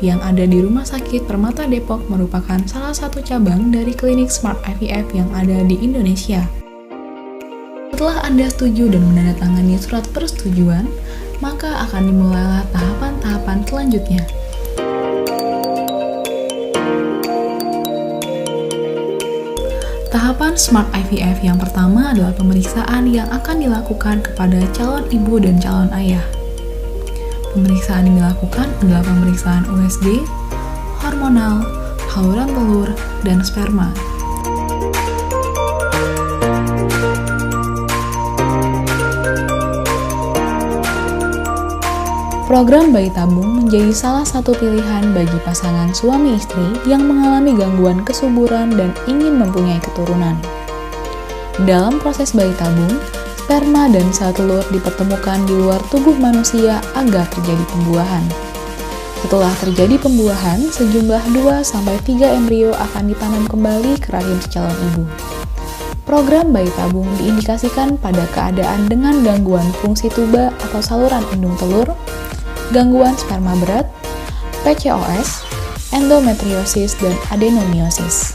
yang ada di Rumah Sakit Permata Depok merupakan salah satu cabang dari klinik Smart IVF yang ada di Indonesia. Setelah Anda setuju dan menandatangani surat persetujuan, maka akan dimulailah tahapan-tahapan selanjutnya. Tahapan Smart IVF yang pertama adalah pemeriksaan yang akan dilakukan kepada calon ibu dan calon ayah. Pemeriksaan yang dilakukan adalah pemeriksaan USG, hormonal, saluran telur, dan sperma. Program bayi tabung menjadi salah satu pilihan bagi pasangan suami istri yang mengalami gangguan kesuburan dan ingin mempunyai keturunan. Dalam proses bayi tabung, sperma dan sel telur dipertemukan di luar tubuh manusia agar terjadi pembuahan. Setelah terjadi pembuahan, sejumlah 2-3 embrio akan ditanam kembali ke rahim si calon ibu. Program bayi tabung diindikasikan pada keadaan dengan gangguan fungsi tuba atau saluran indung telur, gangguan sperma berat, PCOS, endometriosis, dan adenomiosis.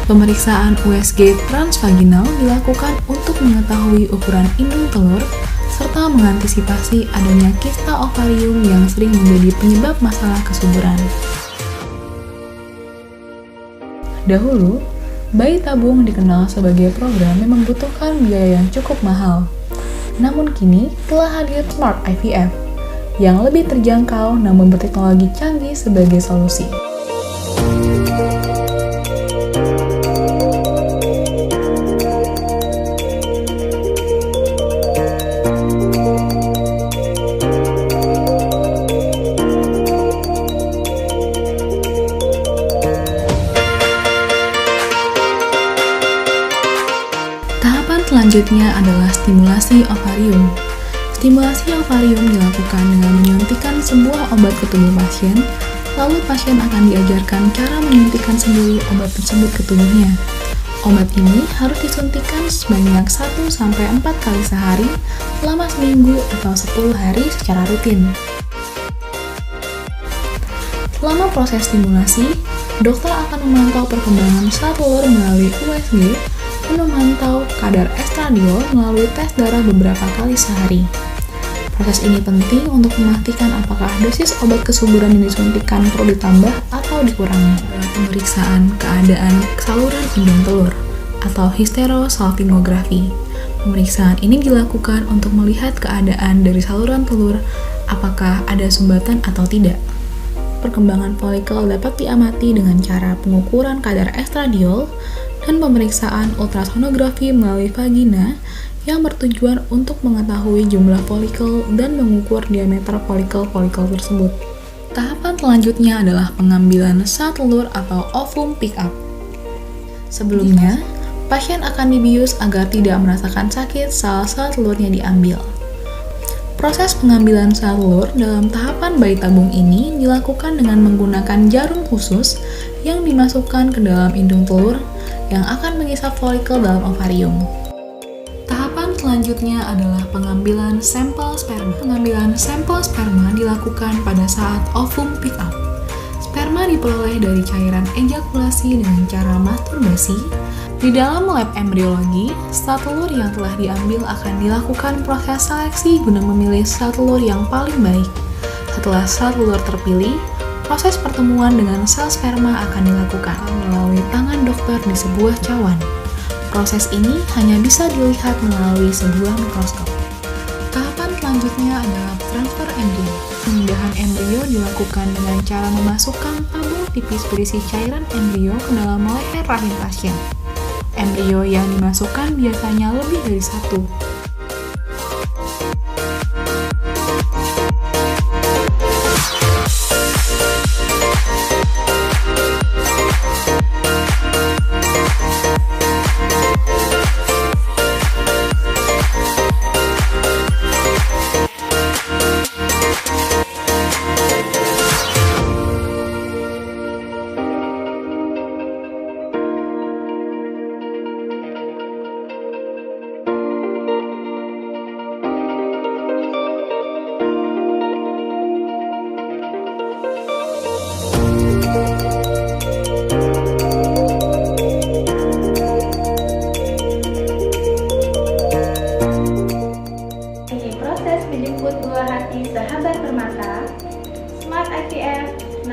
Pemeriksaan USG transvaginal dilakukan untuk mengetahui ukuran indung telur serta mengantisipasi adanya kista ovarium yang sering menjadi penyebab masalah kesuburan. Dahulu, bayi tabung dikenal sebagai program yang membutuhkan biaya yang cukup mahal. Namun kini telah hadir Smart IVF yang lebih terjangkau namun berteknologi canggih sebagai solusi. Tahapan selanjutnya adalah stimulasi ovarium. Stimulasi ovarium dilakukan dengan menyuntikkan sebuah obat ke tubuh pasien, lalu pasien akan diajarkan cara menyuntikkan sendiri obat tersebut ke tubuhnya. Obat ini harus disuntikkan sebanyak 1-4 kali sehari selama seminggu atau 10 hari secara rutin. Selama proses stimulasi, dokter akan memantau perkembangan sel telur melalui USG dan memantau kadar estradiol melalui tes darah beberapa kali sehari. Proses ini penting untuk memastikan apakah dosis obat kesuburan yang disuntikkan perlu ditambah atau dikurangi. Pemeriksaan keadaan saluran indung telur atau hysterosalpingografi. Pemeriksaan ini dilakukan untuk melihat keadaan dari saluran telur, apakah ada sumbatan atau tidak. Perkembangan folikel dapat diamati dengan cara pengukuran kadar estradiol dan pemeriksaan ultrasonografi melalui vagina yang bertujuan untuk mengetahui jumlah folikel dan mengukur diameter folikel-folikel tersebut. Tahapan selanjutnya adalah pengambilan sel telur atau ovum pick-up. Sebelumnya, pasien akan dibius agar tidak merasakan sakit saat sel telurnya diambil. Proses pengambilan sel telur dalam tahapan bayi tabung ini dilakukan dengan menggunakan jarum khusus yang dimasukkan ke dalam indung telur yang akan mengisap folikel dalam ovarium. Tahapan selanjutnya adalah pengambilan sampel sperma. Pengambilan sampel sperma dilakukan pada saat ovum pick-up. Sperma diperoleh dari cairan ejakulasi dengan cara masturbasi. Di dalam lab embriologi, sel telur yang telah diambil akan dilakukan proses seleksi guna memilih sel telur yang paling baik. Setelah sel telur terpilih, proses pertemuan dengan sel sperma akan dilakukan melalui tangan dokter di sebuah cawan. Proses ini hanya bisa dilihat melalui sebuah mikroskop. Tahapan selanjutnya adalah transfer embrio. Pemindahan embrio dilakukan dengan cara memasukkan tabung tipis berisi cairan embrio ke dalam leher rahim pasien. Embrio yang dimasukkan biasanya lebih dari satu.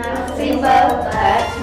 Simple but